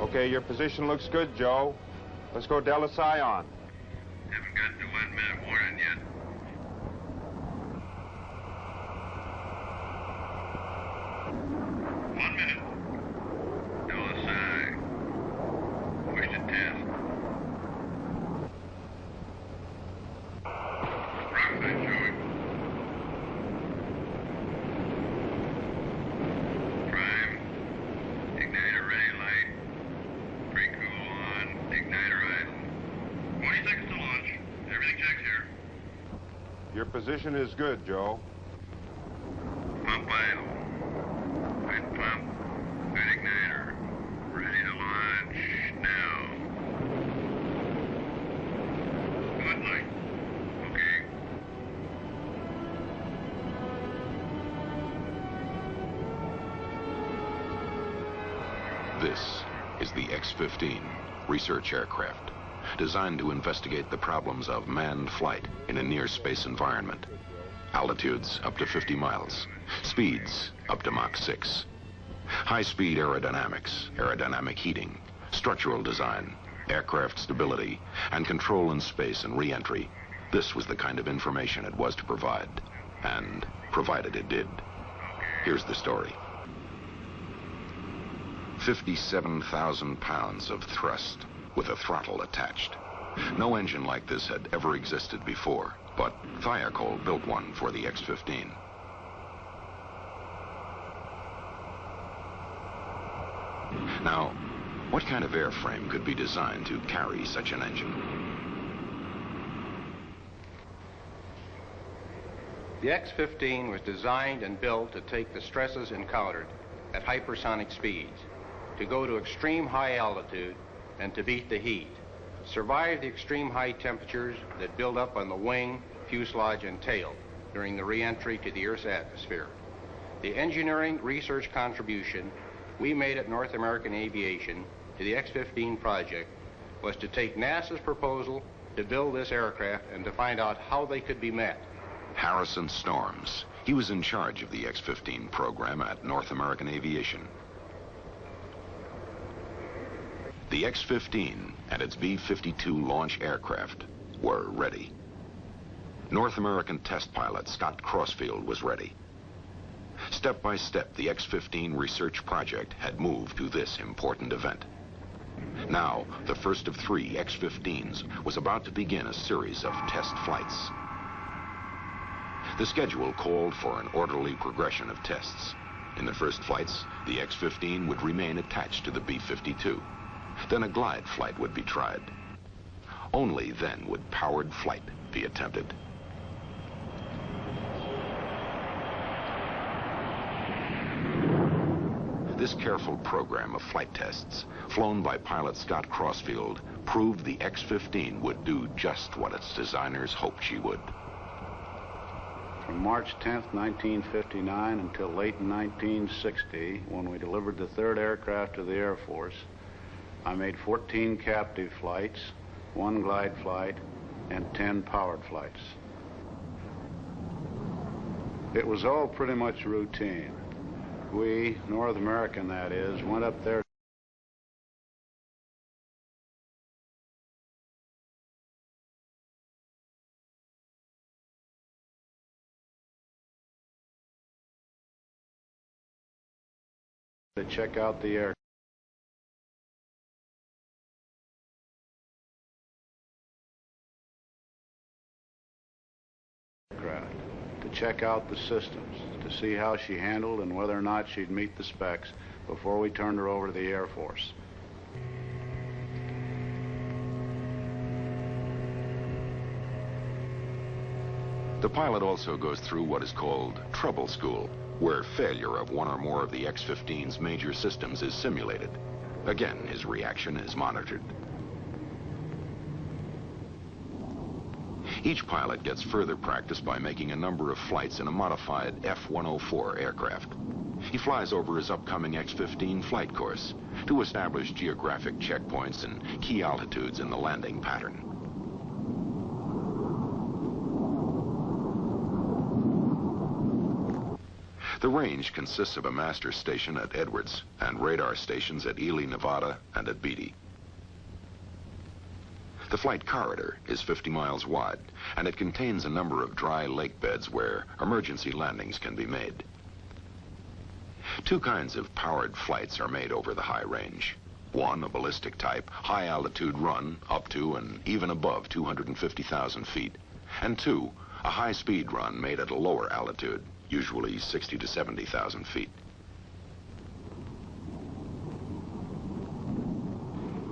Okay, your position looks good, Joe. Let's go Delta Psi on. Haven't got the 1 minute warning yet. One minute. Delta Psi. Push to test. Wrong side showing. Prime. Igniter ready light. Pre-cool on. Igniter idle. 20 seconds to launch. Everything checks here. Your position is good, Joe. Pump idle. Good pump. Good igniter. Ready to launch now. Good light. Okay. This is the X-15 research aircraft, designed to investigate the problems of manned flight in a near-space environment. Altitudes up to 50 miles, speeds up to Mach 6. High-speed aerodynamics, aerodynamic heating, structural design, aircraft stability, and control in space and re-entry. This was the kind of information it was to provide, and provided it did. Here's the story. 57,000 pounds of thrust with a throttle attached. No engine like this had ever existed before, but Thiokol built one for the X-15. Now, what kind of airframe could be designed to carry such an engine? The X-15 was designed and built to take the stresses encountered at hypersonic speeds, to go to extreme high altitude and to beat the heat, survive the extreme high temperatures that build up on the wing, fuselage, and tail during the re-entry to the Earth's atmosphere. The engineering research contribution we made at North American Aviation to the X-15 project was to take NASA's proposal to build this aircraft and to find out how they could be met. Harrison Storms. He was in charge of the X-15 program at North American Aviation. The X-15 and its B-52 launch aircraft were ready. North American test pilot Scott Crossfield was ready. Step by step, the X-15 research project had moved to this important event. Now, the first of 3 X-15s was about to begin a series of test flights. The schedule called for an orderly progression of tests. In the first flights, the X-15 would remain attached to the B-52. Then a glide flight would be tried. Only then would powered flight be attempted. This careful program of flight tests, flown by pilot Scott Crossfield, proved the X-15 would do just what its designers hoped she would. From March 10th, 1959 until late in 1960, when we delivered the 3rd aircraft to the Air Force, I made 14 captive flights, 1 glide flight, and 10 powered flights. It was all pretty much routine. We, North American that is, went up there to check out the aircraft. To check out the systems, to see how she handled and whether or not she'd meet the specs before we turned her over to the Air Force. The pilot also goes through what is called trouble school, where failure of one or more of the X-15's major systems is simulated. Again, his reaction is monitored. Each pilot gets further practice by making a number of flights in a modified F-104 aircraft. He flies over his upcoming X-15 flight course to establish geographic checkpoints and key altitudes in the landing pattern. The range consists of a master station at Edwards and radar stations at Ely, Nevada and at Beatty. The flight corridor is 50 miles wide, and it contains a number of dry lake beds where emergency landings can be made. Two kinds of powered flights are made over the high range. One, a ballistic type, high-altitude run up to and even above 250,000 feet. And two, a high-speed run made at a lower altitude, usually 60 to 70,000 feet.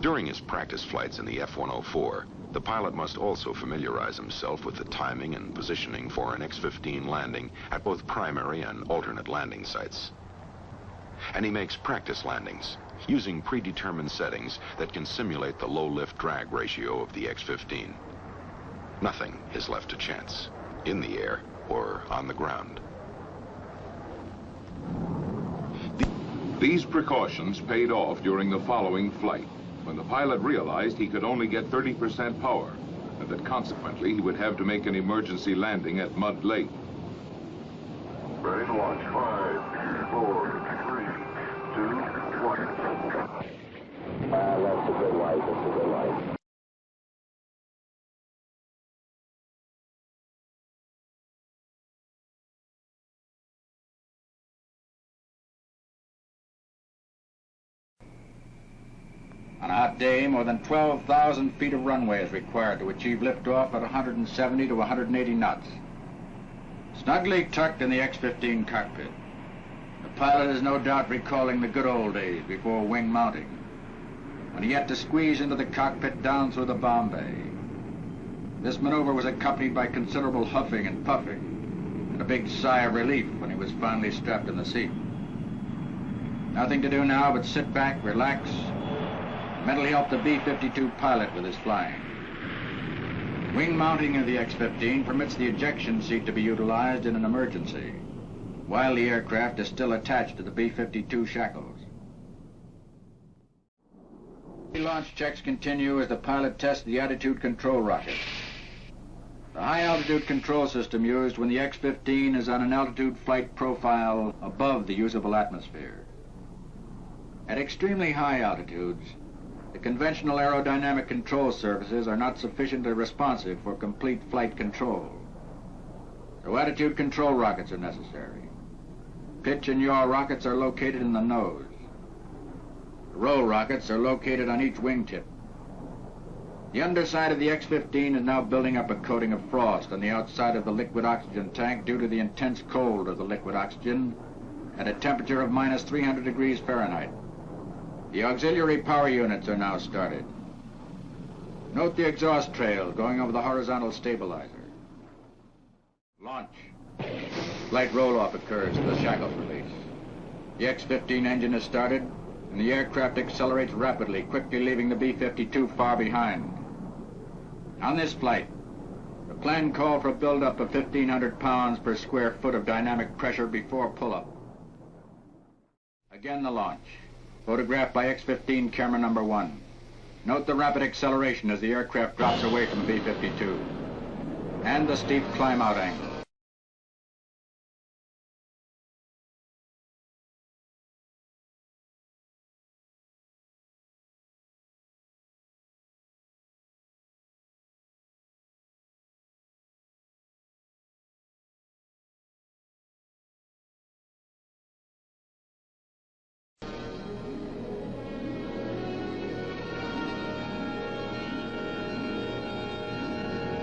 During his practice flights in the F-104, the pilot must also familiarize himself with the timing and positioning for an X-15 landing at both primary and alternate landing sites. And he makes practice landings, using predetermined settings that can simulate the low lift-drag ratio of the X-15. Nothing is left to chance, in the air or on the ground. These precautions paid off during the following flight, when the pilot realized he could only get 30% power, and that consequently he would have to make an emergency landing at Mud Lake. Ready to launch. 5, 4, 3, 2, 1. That's a good light. That's a good light. On a hot day, more than 12,000 feet of runway is required to achieve liftoff at 170 to 180 knots. Snugly tucked in the X-15 cockpit, the pilot is no doubt recalling the good old days before wing mounting, when he had to squeeze into the cockpit down through the bomb bay. This maneuver was accompanied by considerable huffing and puffing, and a big sigh of relief when he was finally strapped in the seat. Nothing to do now but sit back, relax, mentally help the B-52 pilot with his flying. Wing mounting of the X-15 permits the ejection seat to be utilized in an emergency, while the aircraft is still attached to the B-52 shackles. Launch checks continue as the pilot tests the attitude control rocket. The high-altitude control system used when the X-15 is on an altitude flight profile above the usable atmosphere. At extremely high altitudes, the conventional aerodynamic control surfaces are not sufficiently responsive for complete flight control. So attitude control rockets are necessary. Pitch and yaw rockets are located in the nose. The roll rockets are located on each wingtip. The underside of the X-15 is now building up a coating of frost on the outside of the liquid oxygen tank due to the intense cold of the liquid oxygen at a temperature of minus 300 degrees Fahrenheit. The auxiliary power units are now started. Note the exhaust trail going over the horizontal stabilizer. Launch. Slight roll-off occurs as the shackles release. The X-15 engine is started, and the aircraft accelerates rapidly, quickly leaving the B-52 far behind. On this flight, the plan called for a buildup of 1,500 pounds per square foot of dynamic pressure before pull-up. Again the launch. Photographed by X-15 camera number 1. Note the rapid acceleration as the aircraft drops away from the B-52, and the steep climb-out angle.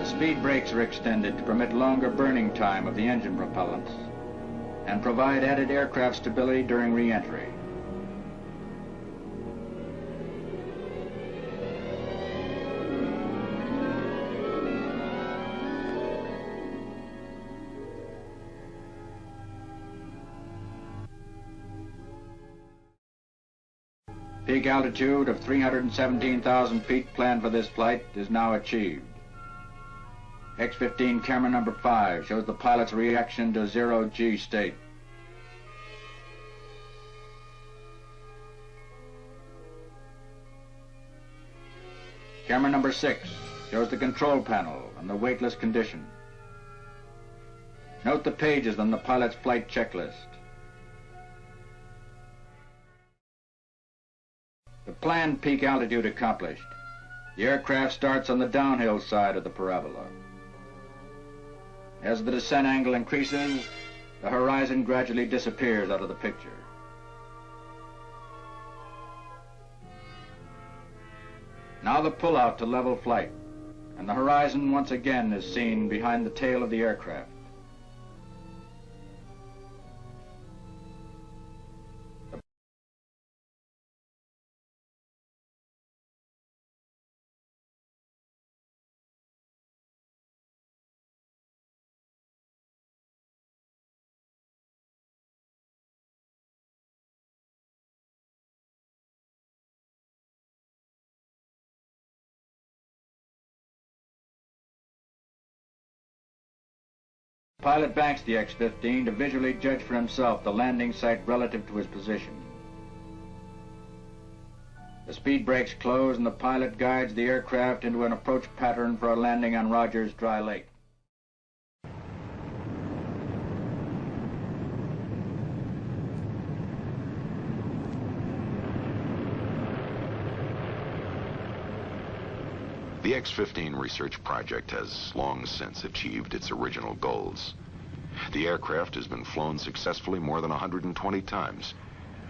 Speed brakes are extended to permit longer burning time of the engine propellants and provide added aircraft stability during re-entry. Peak altitude of 317,000 feet planned for this flight is now achieved. X-15 camera number 5 shows the pilot's reaction to zero-G state. Camera number 6 shows the control panel and the weightless condition. Note the pages on the pilot's flight checklist. planned peak altitude accomplished, the aircraft starts on the downhill side of the parabola. As the descent angle increases, the horizon gradually disappears out of the picture. Now the pull-out to level flight, and the horizon once again is seen behind the tail of the aircraft. The pilot banks the X-15 to visually judge for himself the landing site relative to his position. The speed brakes close and the pilot guides the aircraft into an approach pattern for a landing on Rogers Dry Lake. The X-15 research project has long since achieved its original goals. The aircraft has been flown successfully more than 120 times,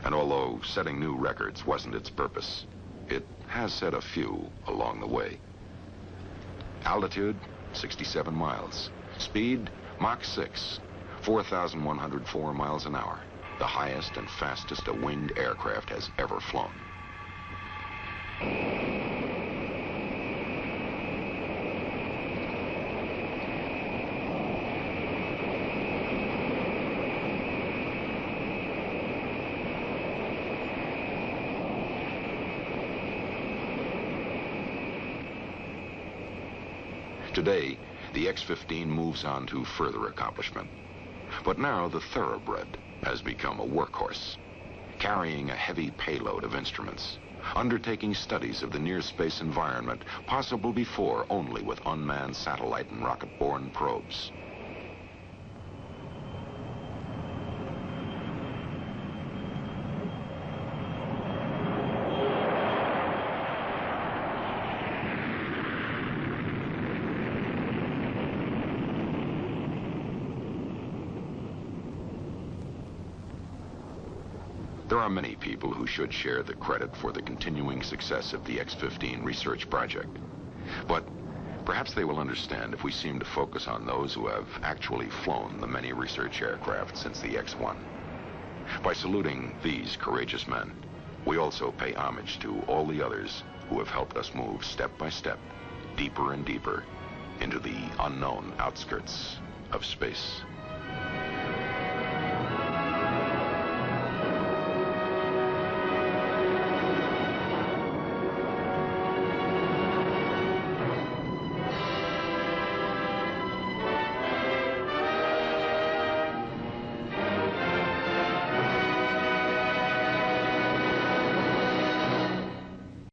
and although setting new records wasn't its purpose, it has set a few along the way. Altitude, 67 miles. Speed, Mach 6, 4,104 miles an hour, the highest and fastest a winged aircraft has ever flown. Today, the X-15 moves on to further accomplishment. But now the Thoroughbred has become a workhorse, carrying a heavy payload of instruments, undertaking studies of the near-space environment possible before only with unmanned satellite and rocket-borne probes. There are many people who should share the credit for the continuing success of the X-15 research project. But perhaps they will understand if we seem to focus on those who have actually flown the many research aircraft since the X-1. By saluting these courageous men, we also pay homage to all the others who have helped us move step by step, deeper and deeper, into the unknown outskirts of space.